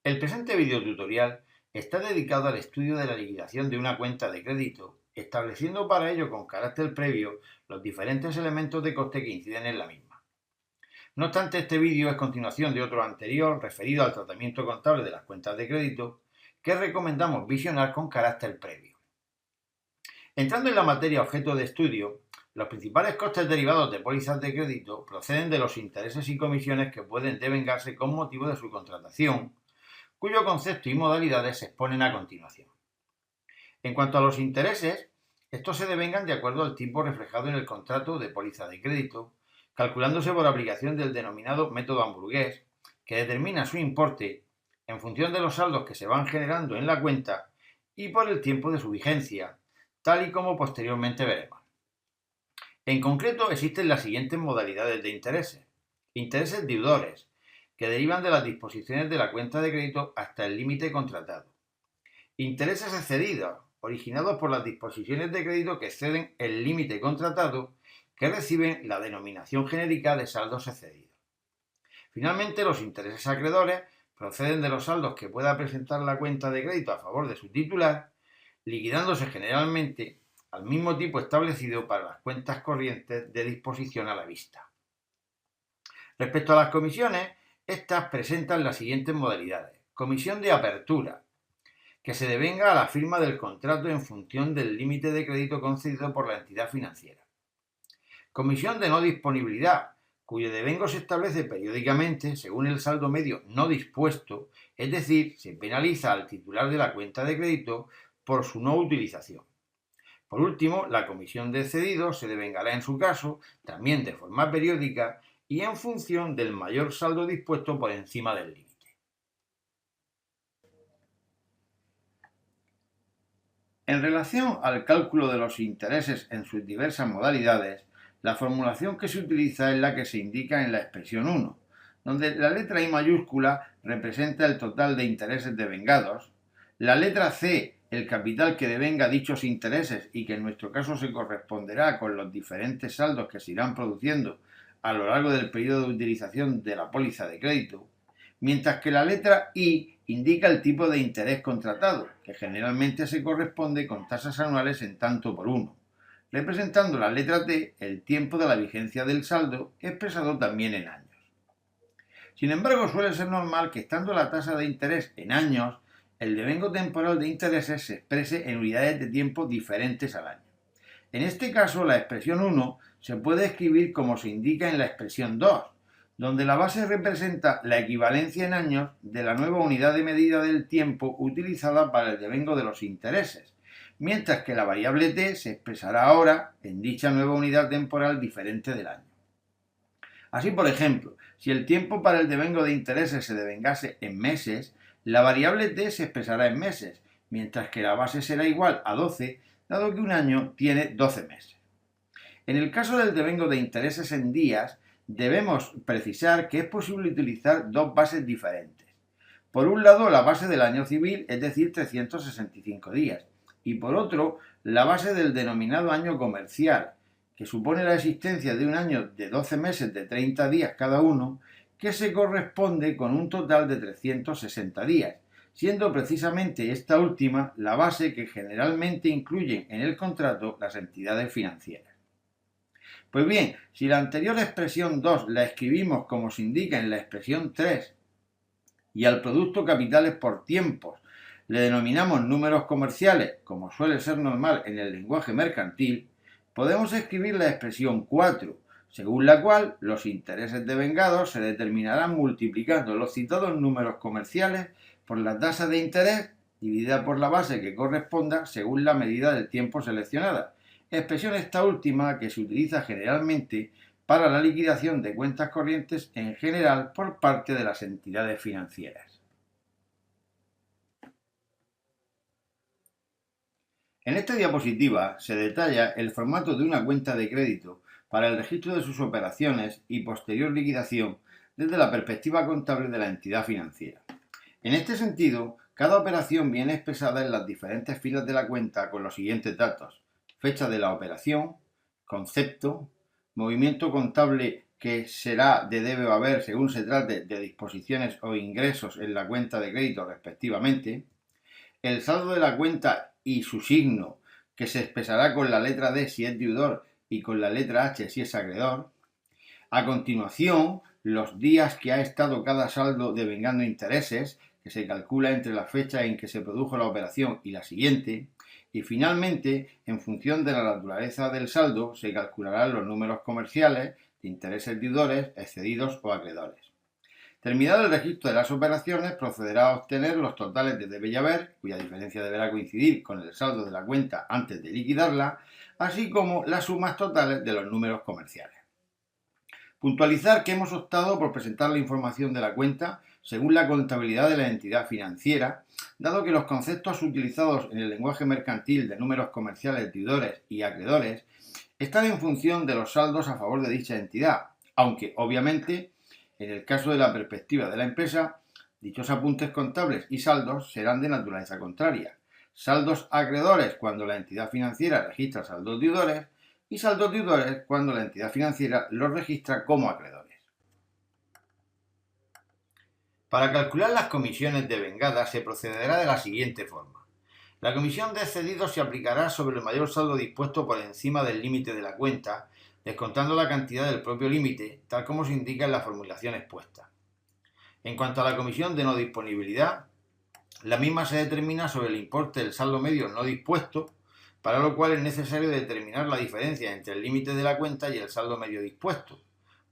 El presente videotutorial está dedicado al estudio de la liquidación de una cuenta de crédito, estableciendo para ello con carácter previo los diferentes elementos de coste que inciden en la misma. No obstante, este vídeo es continuación de otro anterior referido al tratamiento contable de las cuentas de crédito que recomendamos visionar con carácter previo. Entrando en la materia objeto de estudio, los principales costes derivados de pólizas de crédito proceden de los intereses y comisiones que pueden devengarse con motivo de su contratación, cuyo concepto y modalidades se exponen a continuación. En cuanto a los intereses, estos se devengan de acuerdo al tipo reflejado en el contrato de póliza de crédito, calculándose por aplicación del denominado método hamburgués, que determina su importe en función de los saldos que se van generando en la cuenta y por el tiempo de su vigencia, tal y como posteriormente veremos. En concreto, existen las siguientes modalidades de intereses. Intereses deudores, que derivan de las disposiciones de la cuenta de crédito hasta el límite contratado. Intereses excedidos, originados por las disposiciones de crédito que exceden el límite contratado, que reciben la denominación genérica de saldos excedidos. Finalmente, los intereses acreedores proceden de los saldos que pueda presentar la cuenta de crédito a favor de su titular, liquidándose generalmente al mismo tipo establecido para las cuentas corrientes de disposición a la vista. Respecto a las comisiones, estas presentan las siguientes modalidades. Comisión de apertura, que se devenga a la firma del contrato en función del límite de crédito concedido por la entidad financiera. Comisión de no disponibilidad, cuyo devengo se establece periódicamente según el saldo medio no dispuesto, es decir, se penaliza al titular de la cuenta de crédito por su no utilización. Por último, la comisión de excedido se devengará en su caso también de forma periódica y en función del mayor saldo dispuesto por encima del límite. En relación al cálculo de los intereses en sus diversas modalidades, la formulación que se utiliza es la que se indica en la expresión 1, donde la letra I mayúscula representa el total de intereses devengados, la letra C el capital que devenga dichos intereses y que en nuestro caso se corresponderá con los diferentes saldos que se irán produciendo a lo largo del periodo de utilización de la póliza de crédito, mientras que la letra I indica el tipo de interés contratado, que generalmente se corresponde con tasas anuales en tanto por uno, representando la letra T el tiempo de la vigencia del saldo, expresado también en años. Sin embargo, suele ser normal que estando la tasa de interés en años, el devengo temporal de intereses se exprese en unidades de tiempo diferentes al año. En este caso, la expresión 1 se puede escribir como se indica en la expresión 2, donde la base representa la equivalencia en años de la nueva unidad de medida del tiempo utilizada para el devengo de los intereses, mientras que la variable t se expresará ahora en dicha nueva unidad temporal diferente del año. Así, por ejemplo, si el tiempo para el devengo de intereses se devengase en meses, la variable t se expresará en meses, mientras que la base será igual a 12, dado que un año tiene 12 meses. En el caso del devengo de intereses en días, debemos precisar que es posible utilizar dos bases diferentes. Por un lado, la base del año civil, es decir, 365 días, y por otro, la base del denominado año comercial, que supone la existencia de un año de 12 meses de 30 días cada uno, que se corresponde con un total de 360 días, siendo precisamente esta última la base que generalmente incluyen en el contrato las entidades financieras. Pues bien, si la anterior expresión 2 la escribimos como se indica en la expresión 3 y al producto capitales por tiempos le denominamos números comerciales, como suele ser normal en el lenguaje mercantil, podemos escribir la expresión 4, según la cual los intereses devengados se determinarán multiplicando los citados números comerciales por la tasa de interés dividida por la base que corresponda según la medida del tiempo seleccionada, expresión esta última que se utiliza generalmente para la liquidación de cuentas corrientes en general por parte de las entidades financieras. En esta diapositiva se detalla el formato de una cuenta de crédito para el registro de sus operaciones y posterior liquidación desde la perspectiva contable de la entidad financiera. En este sentido, cada operación viene expresada en las diferentes filas de la cuenta con los siguientes datos: fecha de la operación, concepto, movimiento contable que será de debe o haber según se trate de disposiciones o ingresos en la cuenta de crédito respectivamente, el saldo de la cuenta y su signo, que se expresará con la letra D si es deudor y con la letra H si es acreedor. A continuación, los días que ha estado cada saldo devengando intereses, que se calcula entre la fecha en que se produjo la operación y la siguiente. Y finalmente, en función de la naturaleza del saldo, se calcularán los números comerciales de intereses deudores, excedidos o acreedores. Terminado el registro de las operaciones, procederá a obtener los totales de debe y haber, cuya diferencia deberá coincidir con el saldo de la cuenta antes de liquidarla, así como las sumas totales de los números comerciales. Puntualizar que hemos optado por presentar la información de la cuenta según la contabilidad de la entidad financiera, dado que los conceptos utilizados en el lenguaje mercantil de números comerciales deudores y acreedores están en función de los saldos a favor de dicha entidad, aunque obviamente en el caso de la perspectiva de la empresa, dichos apuntes contables y saldos serán de naturaleza contraria. Saldos acreedores cuando la entidad financiera registra saldos deudores y saldos deudores cuando la entidad financiera los registra como acreedores. Para calcular las comisiones devengadas se procederá de la siguiente forma. La comisión de excedidos se aplicará sobre el mayor saldo dispuesto por encima del límite de la cuenta, descontando la cantidad del propio límite, tal como se indica en la formulación expuesta. En cuanto a la comisión de no disponibilidad, la misma se determina sobre el importe del saldo medio no dispuesto, para lo cual es necesario determinar la diferencia entre el límite de la cuenta y el saldo medio dispuesto,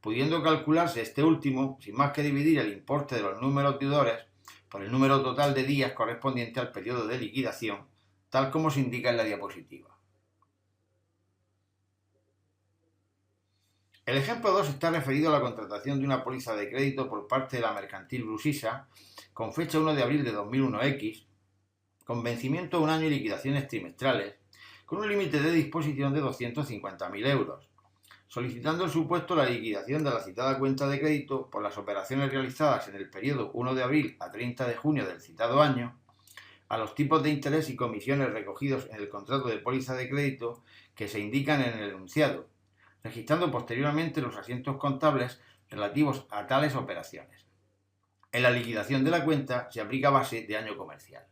pudiendo calcularse este último sin más que dividir el importe de los números deudores por el número total de días correspondiente al periodo de liquidación, tal como se indica en la diapositiva. El ejemplo 2 está referido a la contratación de una póliza de crédito por parte de la Mercantil Brusisa con fecha 1 de abril de 2001X, con vencimiento a un año y liquidaciones trimestrales, con un límite de disposición de 250.000 euros, solicitando el supuesto la liquidación de la citada cuenta de crédito por las operaciones realizadas en el periodo 1 de abril a 30 de junio del citado año, a los tipos de interés y comisiones recogidos en el contrato de póliza de crédito que se indican en el enunciado, registrando posteriormente los asientos contables relativos a tales operaciones. En la liquidación de la cuenta se aplica base de año comercial.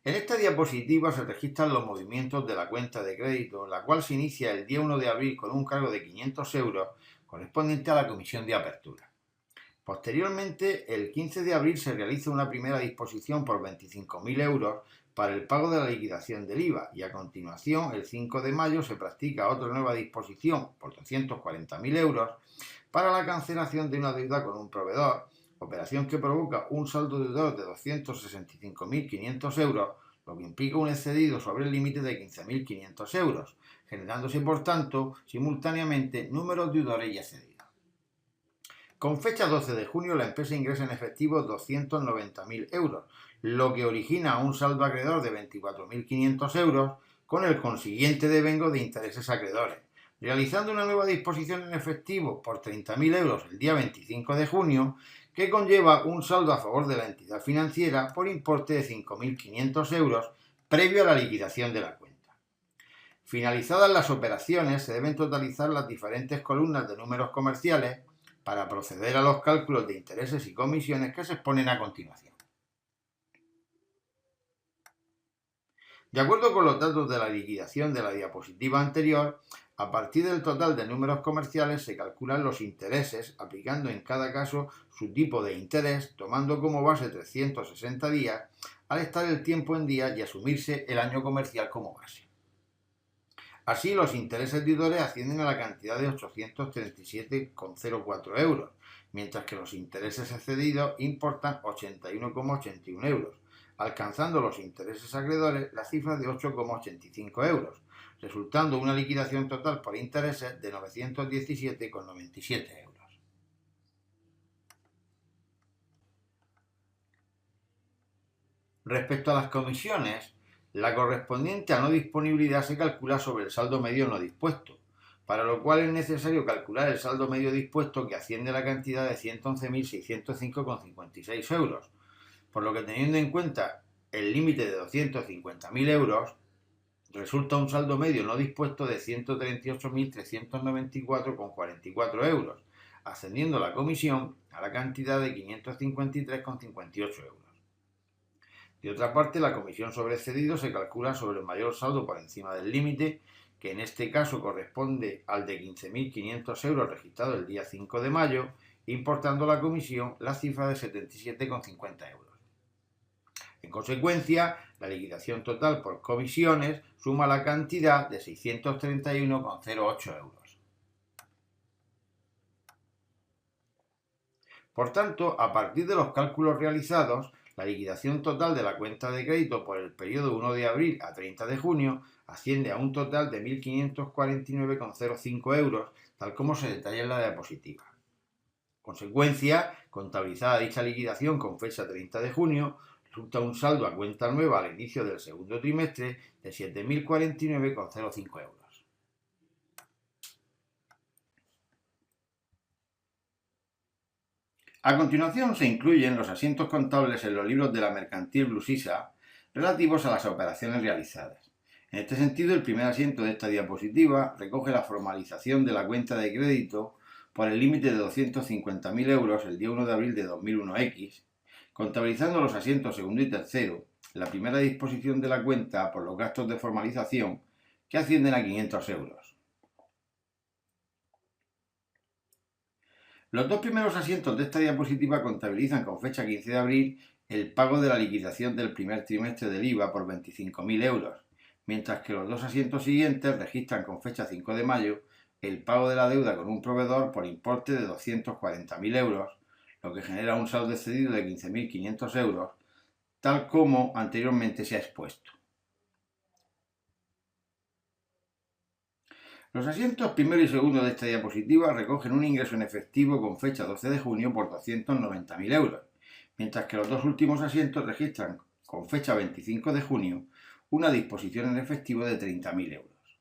En esta diapositiva se registran los movimientos de la cuenta de crédito, la cual se inicia el día 1 de abril con un cargo de 500 euros correspondiente a la comisión de apertura. Posteriormente, el 15 de abril se realiza una primera disposición por 25.000 euros para el pago de la liquidación del IVA y a continuación, el 5 de mayo, se practica otra nueva disposición por 240.000 euros para la cancelación de una deuda con un proveedor, operación que provoca un saldo deudor de 265.500 euros, lo que implica un excedido sobre el límite de 15.500 euros, generándose por tanto simultáneamente números deudores y excedidos. Con fecha 12 de junio la empresa ingresa en efectivo 290.000 euros, lo que origina un saldo acreedor de 24.500 euros con el consiguiente devengo de intereses acreedores, realizando una nueva disposición en efectivo por 30.000 euros el día 25 de junio, que conlleva un saldo a favor de la entidad financiera por importe de 5.500 euros previo a la liquidación de la cuenta. Finalizadas las operaciones, se deben totalizar las diferentes columnas de números comerciales para proceder a los cálculos de intereses y comisiones que se exponen a continuación. De acuerdo con los datos de la liquidación de la diapositiva anterior, a partir del total de números comerciales se calculan los intereses, aplicando en cada caso su tipo de interés, tomando como base 360 días, al estar el tiempo en días y asumirse el año comercial como base. Así, los intereses deudores ascienden a la cantidad de 837,04 euros, mientras que los intereses excedidos importan 81,81 euros, alcanzando los intereses acreedores la cifra de 8,85 euros, resultando una liquidación total por intereses de 917,97 euros. Respecto a las comisiones, la correspondiente a no disponibilidad se calcula sobre el saldo medio no dispuesto, para lo cual es necesario calcular el saldo medio dispuesto, que asciende a la cantidad de 111.605,56 euros, por lo que, teniendo en cuenta el límite de 250.000 euros, resulta un saldo medio no dispuesto de 138.394,44 euros, ascendiendo la comisión a la cantidad de 553,58 euros. De otra parte, la comisión sobre excedido se calcula sobre el mayor saldo por encima del límite, que en este caso corresponde al de 15.500 euros registrado el día 5 de mayo, importando la comisión la cifra de 77,50 euros. En consecuencia, la liquidación total por comisiones suma la cantidad de 631,08 euros. Por tanto, a partir de los cálculos realizados, la liquidación total de la cuenta de crédito por el periodo 1 de abril a 30 de junio asciende a un total de 1.549,05 euros, tal como se detalla en la diapositiva. En consecuencia, contabilizada dicha liquidación con fecha 30 de junio, resulta un saldo a cuenta nueva al inicio del segundo trimestre de 7.049,05 euros. A continuación se incluyen los asientos contables en los libros de la mercantil Blusisa relativos a las operaciones realizadas. En este sentido, el primer asiento de esta diapositiva recoge la formalización de la cuenta de crédito por el límite de 250.000 euros el día 1 de abril de 2001X, contabilizando los asientos segundo y tercero, la primera disposición de la cuenta por los gastos de formalización, que ascienden a 500 euros. Los dos primeros asientos de esta diapositiva contabilizan con fecha 15 de abril el pago de la liquidación del primer trimestre del IVA por 25.000 euros, mientras que los dos asientos siguientes registran con fecha 5 de mayo el pago de la deuda con un proveedor por importe de 240.000 euros, lo que genera un saldo excedido de 15.500 euros, tal como anteriormente se ha expuesto. Los asientos primero y segundo de esta diapositiva recogen un ingreso en efectivo con fecha 12 de junio por 290.000 euros, mientras que los dos últimos asientos registran con fecha 25 de junio una disposición en efectivo de 30.000 euros.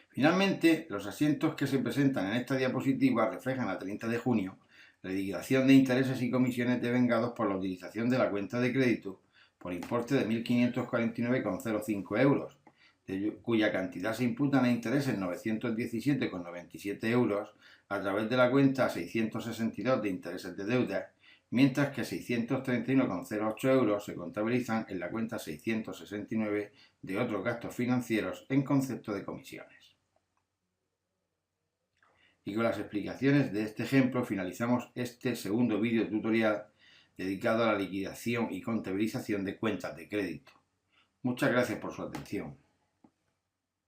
Finalmente, los asientos que se presentan en esta diapositiva reflejan a 30 de junio la liquidación de intereses y comisiones devengados por la utilización de la cuenta de crédito por importe de 1.549,05 euros, cuya cantidad se imputan a intereses 917,97 euros a través de la cuenta 662 de intereses de deuda, mientras que 631,08 euros se contabilizan en la cuenta 669 de otros gastos financieros en concepto de comisiones. Y con las explicaciones de este ejemplo finalizamos este segundo vídeo tutorial dedicado a la liquidación y contabilización de cuentas de crédito. Muchas gracias por su atención.